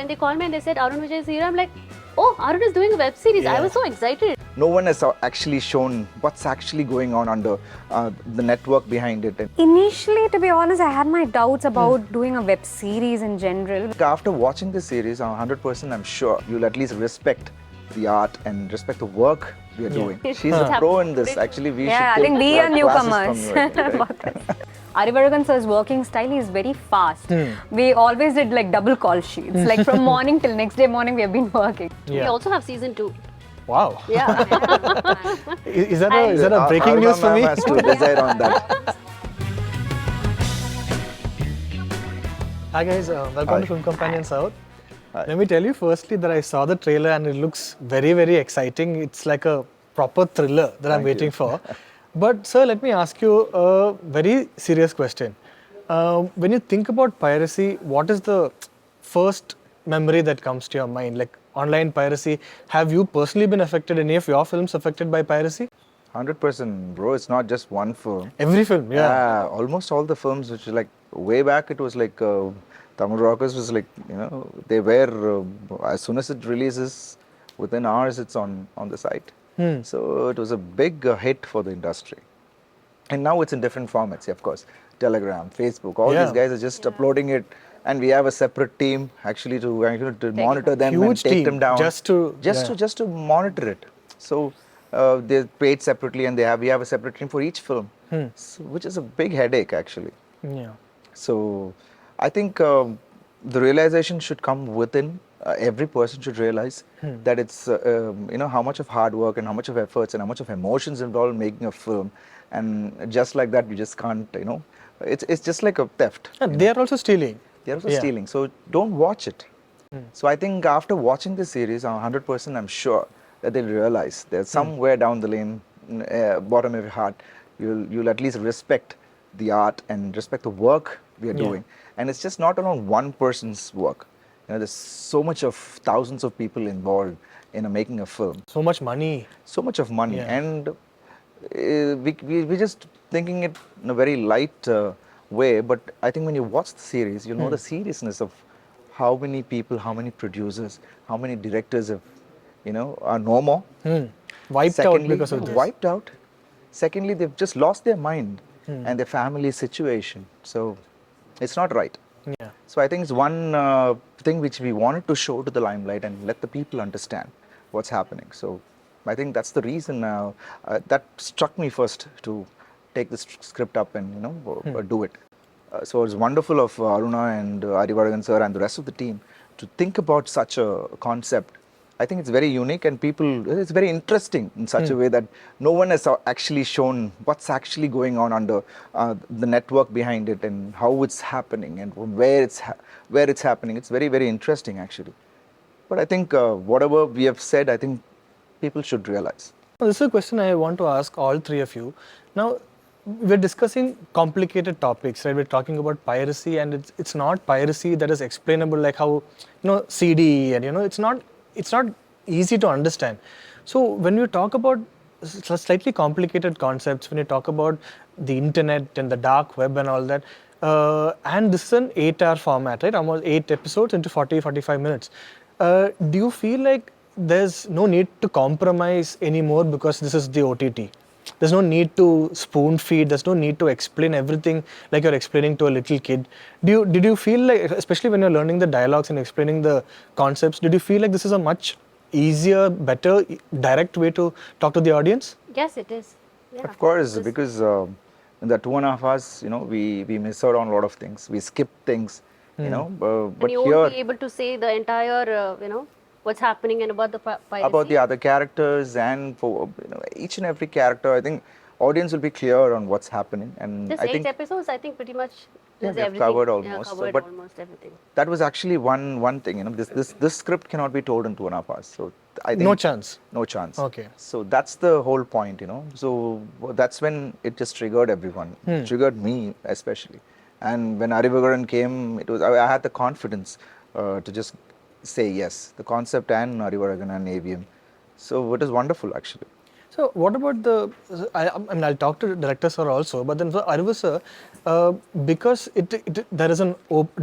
when they called me and they said Arun Vijay is here, I'm like, oh, Arun is doing a web series. I was so excited. No one has actually shown what's actually going on under the network behind it. And Initially, to be honest, I had my doubts about doing a web series in general. after watching this series, 100% I'm sure you'll at least respect the art and respect the work we are doing. She's a pro in this. Actually, we should I take think we are classes newcomers. from you, right? Arunvijay sir's working style is very fast. We always did like double call sheets. Like from morning till next day morning, we have been working. We also have season 2. Wow. Yeah. Is that a breaking news for me? Has to decide on that. Hi guys, welcome to Film Companion South. Let me tell you firstly that I saw the trailer and it looks very, very exciting. It's like a proper thriller that I'm waiting for. But sir, let me ask you a very serious question. When you think about piracy, what is the first memory that comes to your mind? Like online piracy, have you personally been affected? Any of your films affected by piracy? 100%, bro. It's not just one film. Every film, yeah. Almost all the films, which like way back, it was like Tamilrockerz was like, they were as soon as it releases, within hours it's on the site. So it was a big hit for the industry. And now it's in different formats, of course. Telegram, Facebook, all these guys are just uploading it. And we have a separate team actually to monitor them and take them down. Just to monitor it. So they're paid separately and we have a separate team for each film, so, which is a big headache actually. Yeah. So I think the realization should come within. Every person should realize that it's how much of hard work and how much of efforts and how much of emotions involved in making a film, and just like that we just can't it's just like a theft. And they are also stealing. They're also stealing, so don't watch it. So I think after watching this series, 100% I'm sure that they'll realize that somewhere down the lane, bottom of your heart, you'll at least respect the art and respect the work we are doing. And it's just not around one person's work. There's so much of thousands of people involved in making a film. So much money. So much of money. And we're just thinking it in a very light way. But I think when you watch the series, you'll know the seriousness of how many people, how many producers, how many directors have, are no more. Wiped out because of this. Wiped out. Secondly, they've just lost their mind and their family situation. So it's not right. Yeah. So I think it's one thing which we wanted to show to the limelight and let the people understand what's happening. So I think that's the reason that struck me first to take the script up and do it. So it's wonderful of Aruna and Arun sir and the rest of the team to think about such a concept. I think it's very unique and it's very interesting in such a way that no one has actually shown what's actually going on under the network behind it and how it's happening and where it's happening. It's very, very interesting actually. But I think whatever we have said, I think people should realize. This is a question I want to ask all three of you. Now, we're discussing complicated topics, right? We're talking about piracy, and it's not piracy that is explainable like how CD and it's not easy to understand. So when you talk about slightly complicated concepts, when you talk about the internet and the dark web and all that, and this is an 8-hour format, right? Almost 8 episodes into 40-45 minutes. Do you feel like there's no need to compromise anymore because this is the OTT? There's no need to spoon feed. There's no need to explain everything like you're explaining to a little kid. Did you feel like, especially when you're learning the dialogues and explaining the concepts, did you feel like this is a much easier, better, direct way to talk to the audience? Yes, it is. Yeah, of course, because in the 2.5 hours, we miss out on a lot of things. We skip things, but and you won't be able to say the entire, what's happening and about the piracy. About the other characters and for each and every character, I think audience will be clear on what's happening. And This I 8 think episodes, I think pretty much we is have everything. covered almost. Covered But almost everything. that was actually one thing. This script cannot be told in 2.5 hours. So I think No chance. No chance. Okay. So that's the whole point. So that's when it just triggered everyone. It triggered me especially. And when Arun Vijay came, I had the confidence to just say yes, the concept and Arun Vijay and AVM. So it is wonderful actually. So what about I'll talk to the director sir also, but then for Arun sir, because there is an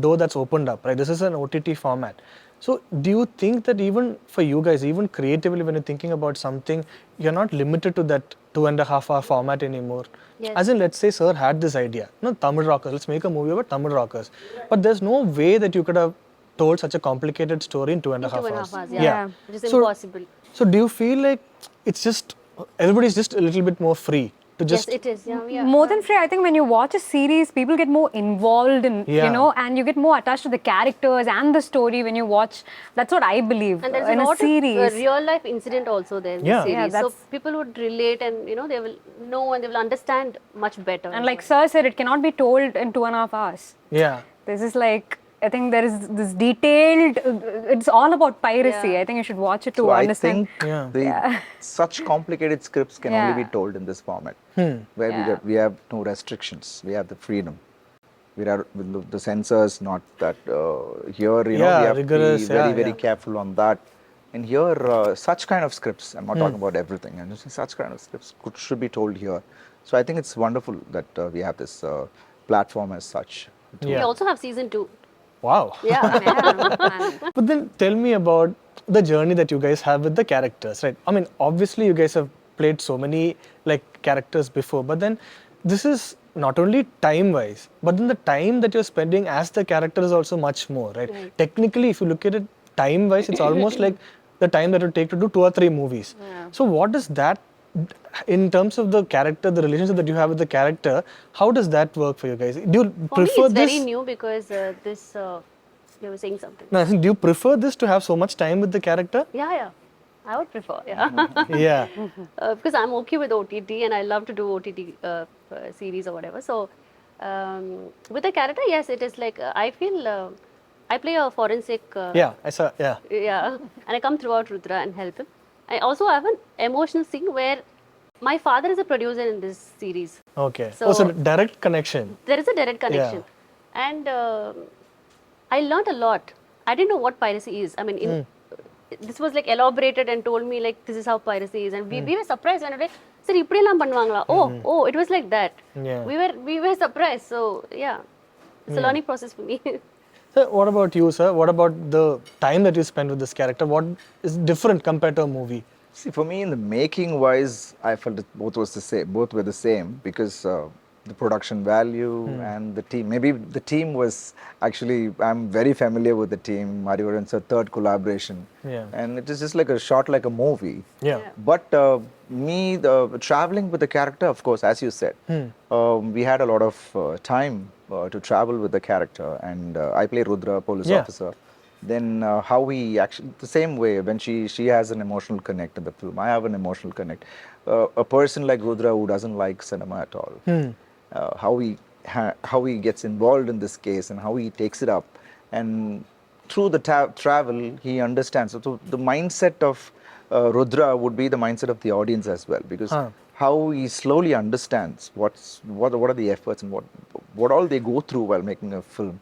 door that's opened up, right? This is an OTT format. So do you think that even for you guys, even creatively, when you're thinking about something, you're not limited to that 2.5 hour format anymore? Yes. As in, let's say sir had this idea, no, Tamilrockerz, let's make a movie about Tamilrockerz. But there's no way that you could have told such a complicated story in 2.5 2.5 hours. hours, Yeah. Which is So- impossible. So do you feel like it's just, everybody's just a little bit more free to just... Yes, it is. Yeah. More than free, I think when you watch a series, people get more involved in, Yeah. and you get more attached to the characters and the story when you watch. That's what I believe And there's in a a lot series. of real life incident also there in Yeah. the Yeah, series. So that's- people would relate and they will know and they will understand much better. And like Sir said, it cannot be told in 2.5 hours. Yeah. This is like, I think there is this detailed, it's all about piracy. Yeah. I think you should watch it to So I understand. think Yeah. such complicated scripts can only be Yeah. told in this format, where Yeah. we have no restrictions. We have the freedom. We are with the censors, not that here. We Yeah, have rigorous, to be very yeah. careful on that. And here, such kind of scripts. I'm not talking about everything. And such kind of scripts should be told here. So I think it's wonderful that we have this platform as such. We Yeah. also have season 2. Wow. Yeah. But then tell me about the journey that you guys have with the characters, right? I mean, obviously you guys have played so many like characters before, but then this is not only time-wise, but then the time that you're spending as the character is also much more, right? Technically, if you look at it time-wise, it's almost like the time that it would take to do 2 or 3 movies. Yeah. So what is that, in terms of the character, the relationship that you have with the character, how does that work for you guys? Do you For me, prefer it's this? very new because this. You were saying something. No, I think, do you prefer this to have so much time with the character? Yeah. I would prefer. Yeah. Yeah. Because I'm okay with OTT and I love to do OTT series or whatever. So with the character, yes, it is like I feel I play a forensic. Yeah, I saw. Yeah. Yeah, and I come throughout Rudra and help him. I also have an emotional scene where my father is a producer in this series. Okay. So- So direct connection. There is a direct connection, and I learned a lot. I didn't know what piracy is. I mean, this was like elaborated and told me like this is how piracy is, and we were surprised when I like, sir, இப்படியெல்லாம் பண்ணுவாங்களா? Oh, it was like that. Yeah. We were surprised. So yeah, it's a learning process for me. So what about you, sir? What about the time that you spend with this character? What is different compared to a movie? See, for me, in the making wise, I felt that both were the same because the production value and the team. Maybe the team was actually, I'm very familiar with the team. Vanibhojan's a third collaboration. Yeah. And it is just like a shot like a movie. Yeah. But traveling with the character, of course, as you said, we had a lot of time to travel with the character. And I play Rudra, police officer. Then how we actually, the same way, when she has an emotional connect in the film, I have an emotional connect. A person like Rudra who doesn't like cinema at all, how he gets involved in this case and how he takes it up. And through the travel, he understands. So the mindset of Rudra would be the mindset of the audience as well, because how he slowly understands what are the efforts and what all they go through while making a film.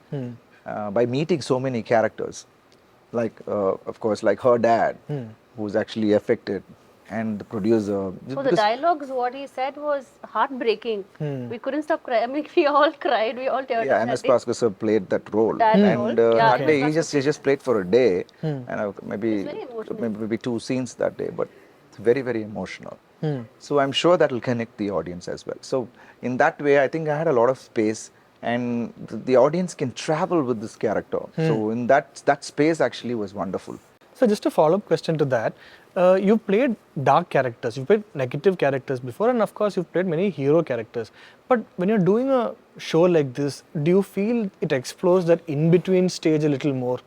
By meeting so many characters, like of course, like her dad, who's actually affected, and the producer. So the dialogues, what he said was heartbreaking. We couldn't stop crying. I mean, we all cried. We all teared Yeah, up. MS Bhaskar sir played that role, That role. and Yeah, that day he just played for a day, and very emotional. maybe 2 scenes that day, but it's very very emotional. So I'm sure that will connect the audience as well. So in that way, I think I had a lot of space. And the audience can travel with this character. So in that space actually was wonderful. So just a follow-up question to that. You played dark characters, you played negative characters before, and of course you've played many hero characters. But when you're doing a show like this, do you feel it explores that in-between stage a little more?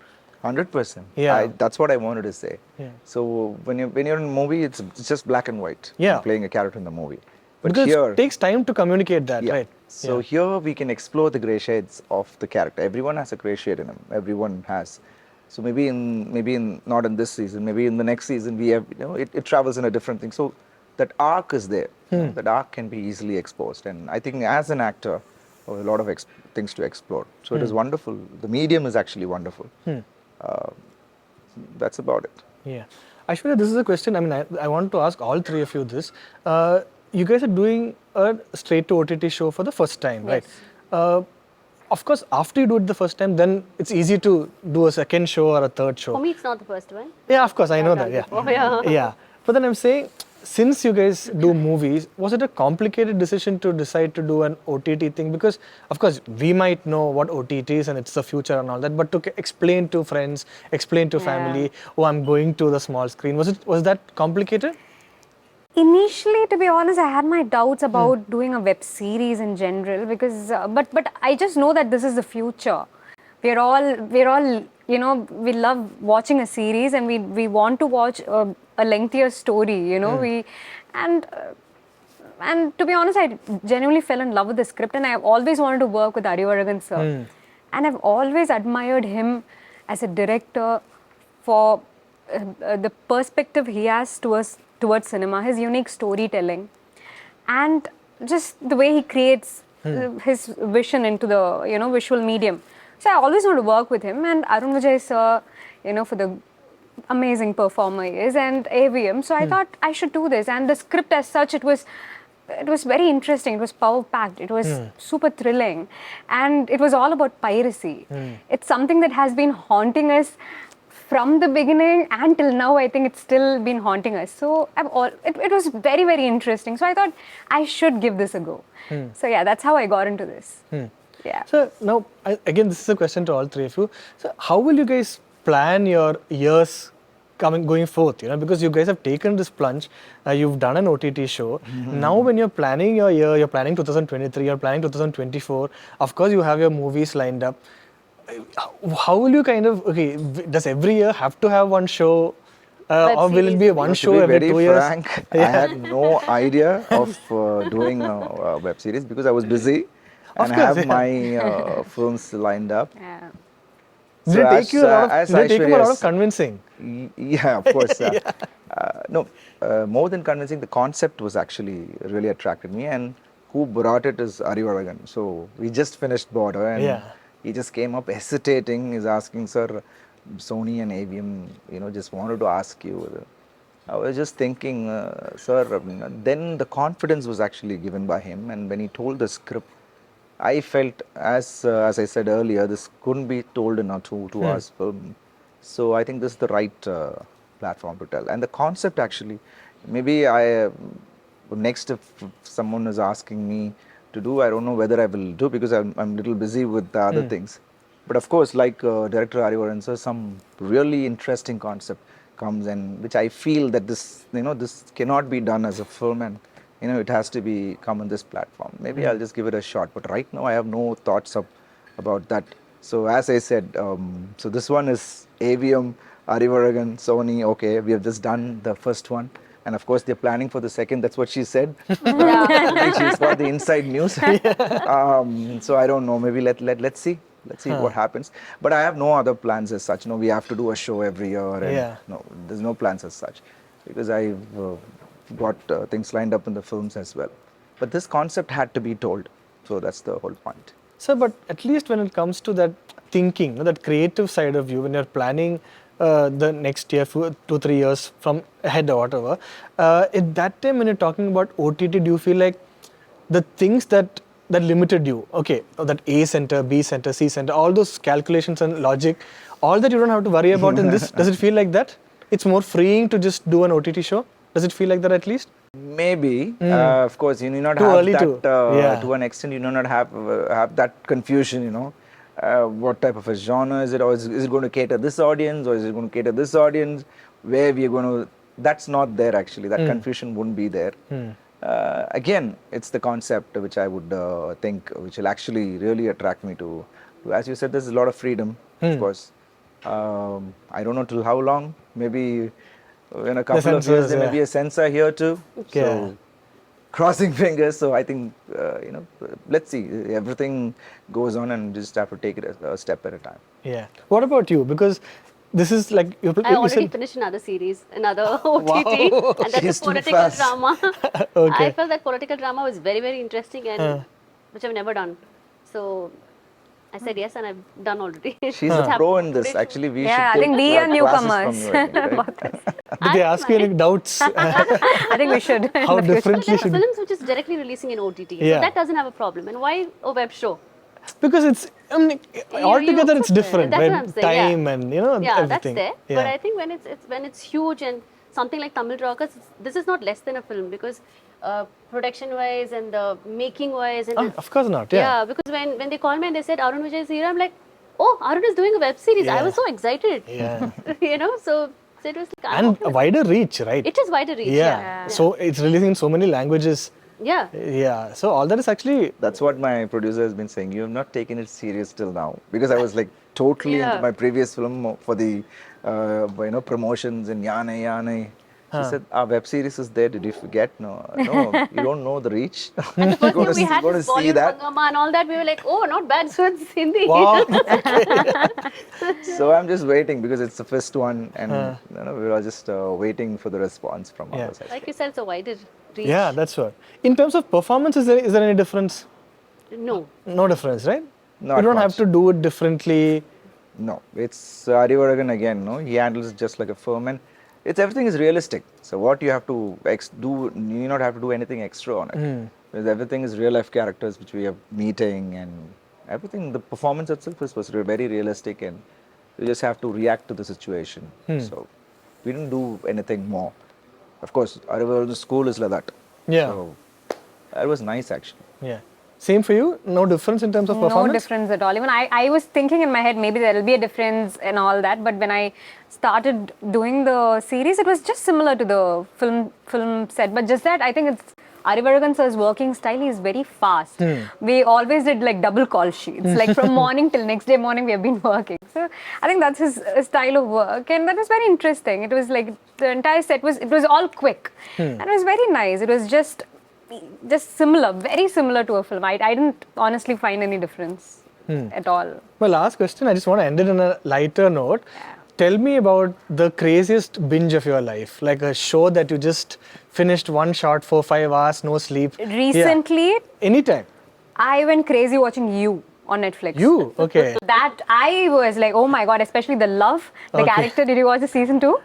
100%. Yeah. That's what I wanted to say. Yeah. So when you're in a movie, it's just black and white. Yeah. You're playing a character in the movie. But Because here, it takes time to communicate that, right? So here we can explore the grey shades of the character. Everyone has a grey shade in him. Everyone has. So maybe in not in this season, maybe in the next season we have, it travels in a different thing. So that arc is there. That arc can be easily exposed. And I think as an actor, a lot of things to explore. So it is wonderful. The medium is actually wonderful. That's about it. Yeah. Aishwarya, this is a question, I mean, I want to ask all three of you this. You guys are doing a straight to OTT show for the first time, right? of course, after you do it the first time, then it's easy to do a second show or a third show. For me, it's not the first one. Yeah, of course, I know that. Yeah. Oh, yeah. Yeah. But then I'm saying, since you guys do movies, was it a complicated decision to decide to do an OTT thing? Because, of course, we might know what OTT is and it's the future and all that, but to explain to friends, explain to family, oh, I'm going to the small screen, was that complicated? Initially, to be honest, I had my doubts about doing a web series in general because, but I just know that this is the future. We're all, you know, we love watching a series and we want to watch a lengthier story, you know, and to be honest, I genuinely fell in love with the script and I've always wanted to work with Arivaragan sir. And I've always admired him as a director for the perspective he has towards cinema, his unique storytelling, and just the way he creates his vision into the, you know, visual medium. So I always want to work with him, and Arun Vijay sir, you know, for the amazing performer he is, and AVM. So I thought I should do this, and the script as such, it was very interesting. It was power packed. It was super thrilling, and it was all about piracy. It's something that has been haunting us from the beginning until now. I think it's still been haunting us. So it was very, very interesting. So I thought I should give this a go. So yeah, that's how I got into this. Yeah. So now, again, this is a question to all three of you. So how will you guys plan your years going forth? You know, because you guys have taken this plunge, you've done an OTT show. Now, when you're planning your year, you're planning 2023, you're planning 2024. Of course, you have your movies lined up. How will you kind of, okay, does every year have to have one show? Or will it be one show every 2 years? Frank, I had no idea of doing a web series because I was busy and I have my films lined up. Yeah. Did it take you a lot of convincing? Yeah, of course. No, more than convincing, the concept was actually really attracted me, and who brought it is Arivaragan. So we just finished Border, and he just came up hesitating. He's asking, sir, Sony and AVM, you know, just wanted to ask you. I was just thinking, sir, then the confidence was actually given by him, and when he told the script, I felt, as I said earlier, this couldn't be told in a 2 hours film. So I think this is the right platform to tell. And the concept actually, maybe next if someone is asking me to do, I don't know whether I will do because I'm a little busy with the other things. But of course, like Director Arivaragan, so some really interesting concept comes, and which I feel that this, you know, this cannot be done as a film, and you know, it has to be come on this platform. Maybe I'll just give it a shot. But right now, I have no thoughts about that. So as I said, so this one is AVM, Arivaragan, Sony. Okay, we have just done the first one. And of course, they're planning for the second. That's what she said. She's got the inside news. So I don't know. Maybe let's see. Let's see what happens. But I have no other plans as such. No, we have to do a show every year. And no, there's no plans as such. Because I've got things lined up in the films as well. But this concept had to be told. So that's the whole point. Sir, but at least when it comes to that thinking, that creative side of you, when you're planning the next year, 2-3 years from ahead or whatever, at that time when you're talking about OTT, do you feel like the things that limited you, okay, that A center, B center, C center, all those calculations and logic, all that you don't have to worry about in this, does it feel like that? It's more freeing to just do an OTT show? Does it feel like that at least? Maybe. Of course, you need not have that, to an extent, you do not have that confusion, you know. What type of a genre is it, or is it going to cater this audience, or is it going to cater this audience, where we are going to, that's not there actually, that confusion wouldn't be there. Again, it's the concept which I would think, which will actually really attract me to, as you said, there's a lot of freedom, of course. I don't know till how long, maybe in a couple of years there may be a censor here too. So crossing fingers. So I think, you know, let's see, everything goes on and just have to take it a step at a time. Yeah. What about you? Because this is like I already finished another series, another OTT, and that's a political drama. I felt that political drama was very, very interesting, and which I've never done. So I said yes, and I've done already. She's a pro in this. Actually, we should I think we are newcomers. Did they ask you any doubts? I think we should. How differently should films which is directly releasing in OTT, so that doesn't have a problem. And why a web show? because it's altogether it's different, That's right? what I'm saying, Time and yeah, everything. that's there. But I think when it's huge and something like Tamilrockerz, this is not less than a film because production wise and the making wise and Of course not. Yeah. because when they called me and they said Arun Vijay is here, I'm like, oh, Arun is doing a web series. I was so excited. Yeah. So it was like, And a wider reach, right? it is wider reach. Yeah. So it's releasing in so many languages. Yeah. Yeah. So all that is actually. That's what my producer has been saying. You have not taken it serious till now, because I was like totally into my previous film for the promotions and Yane. She said, our web series is there. Did you forget? No, you don't know the reach. And the first thing we had go this to see Bollywood that. Hangama and all that. We were like, oh, not bad. So it's Hindi. Wow. So I'm just waiting because it's the first one, and we were just waiting for the response from our side. Like you said, it's a wider reach. Yeah, that's right. In terms of performance, is there any difference? No. No difference, right? Not you don't have much. to do it differently. No, it's Arivaragan again. No, he handles it just like a firm, and everything is realistic. So what you have to do, you not have to do anything extra on it. Because everything is real life characters which we are meeting, and everything. The performance itself was very realistic, and you just have to react to the situation. So we didn't do anything more. Of course, Arivaragan's school is like that. Yeah. So that was nice actually. Yeah. Same for you? No difference in terms of performance? No difference at all. Even I was thinking in my head maybe there will be a difference and all that, but when I started doing the series, it was just similar to the film set. But just that I think it's Arivaragan sir's working style is very fast. We always did like double call sheets, like from morning till next day morning we have been working. So I think that's his style of work, and that was very interesting. It was like the entire set was all quick, and it was very nice. It was just similar, very similar to a film. I didn't honestly find any difference at all. My last question, I just want to end it on a lighter note. Tell me about the craziest binge of your life, like a show that you just finished one shot, 4-5 hours, no sleep. Recently, Anytime. I went crazy watching You on Netflix. You? Okay. That I was like, oh my god, especially the love, the character. Did you watch the season 2?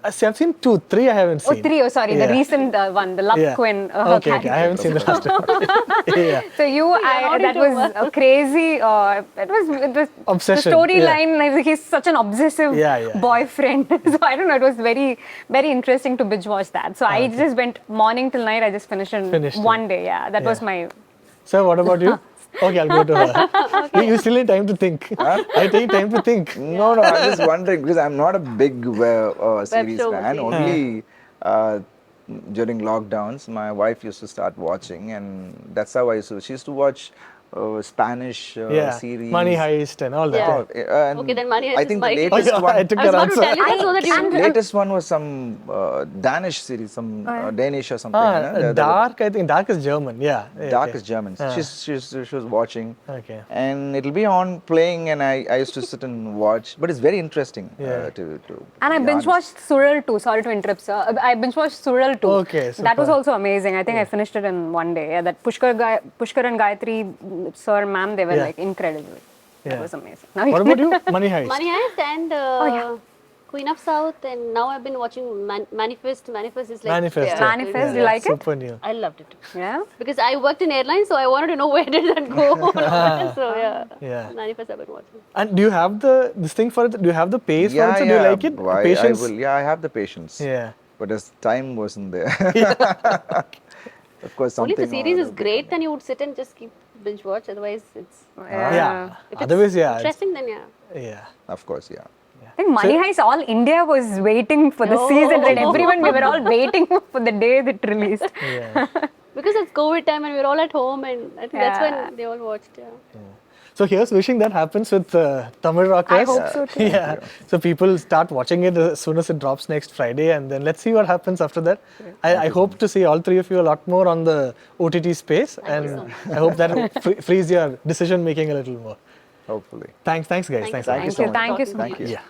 See, I've seen 2, 3 I haven't seen. Oh, 3, sorry, the recent one, the Love Queen. Okay, I haven't seen the last one. Yeah. So that was a crazy, it was Obsession, the storyline, like, he's such an obsessive Yeah. boyfriend. So I don't know, it was very, very interesting to binge watch that. So I just went morning till night, I just finished in one day. Yeah, that was my... Sir, what about you? Okay, I'll go to her. You still need time to think. I take time to think. No, I'm just wondering because I'm not a big series show fan. machine. Only during lockdowns, my wife used to start watching, and that's how she used to watch Spanish series. Money Heist and all that. Yeah. Okay, then Money Heist I is think my- the latest I one. took I was your about to answer. tell you that so that you... Latest one was some Danish series, some Danish or something. Dark, I think. Dark is German. Yeah. Dark is German. She was watching. Okay. And it'll be on playing, and I used to sit and watch. But it's very interesting to And I be binge honest. watched Sural too. Sorry to interrupt, sir. I binge watched Sural too. Okay, That was super. also amazing. I think I finished it in one day. Yeah, that Pushkar and Gayatri, sir, ma'am, they were like incredible. That was amazing. Now What about you? Money Heist. Money Heist and Queen of South, and now I've been watching Manifest. Manifest is like... Manifest. Yeah. Manifest, you like it? Super new. I loved it. Yeah. Because I worked in airlines, so I wanted to know where did that go. So Yeah. Manifest I've been watching. And do you have this thing for it? Do you have the pace for it? So do you like it? I Patience? will. I have the patience. Yeah. But as time wasn't there. Of course, Only something. if the series or is other great, then you would sit and just keep binge watch. Otherwise, it's Yeah. if it's Otherwise, yeah. interesting. Then Yeah. Of course, yeah. I think Money Heist, all India was waiting for the season, right? Everyone, we were all waiting for the day that released. Yeah. because it's COVID time and we're all at home, and I think that's Yeah. when they all watched. So here's wishing that happens with Tamilrockerz. I hope so too. Yeah. So people start watching it as soon as it drops next Friday, and then let's see what happens after that. I hope to see all three of you a lot more on the OTT space, and I hope that frees your decision making a little more. Hopefully. Thanks guys. Thanks. Thank you so much. Thank you so Thank much. you. Yeah.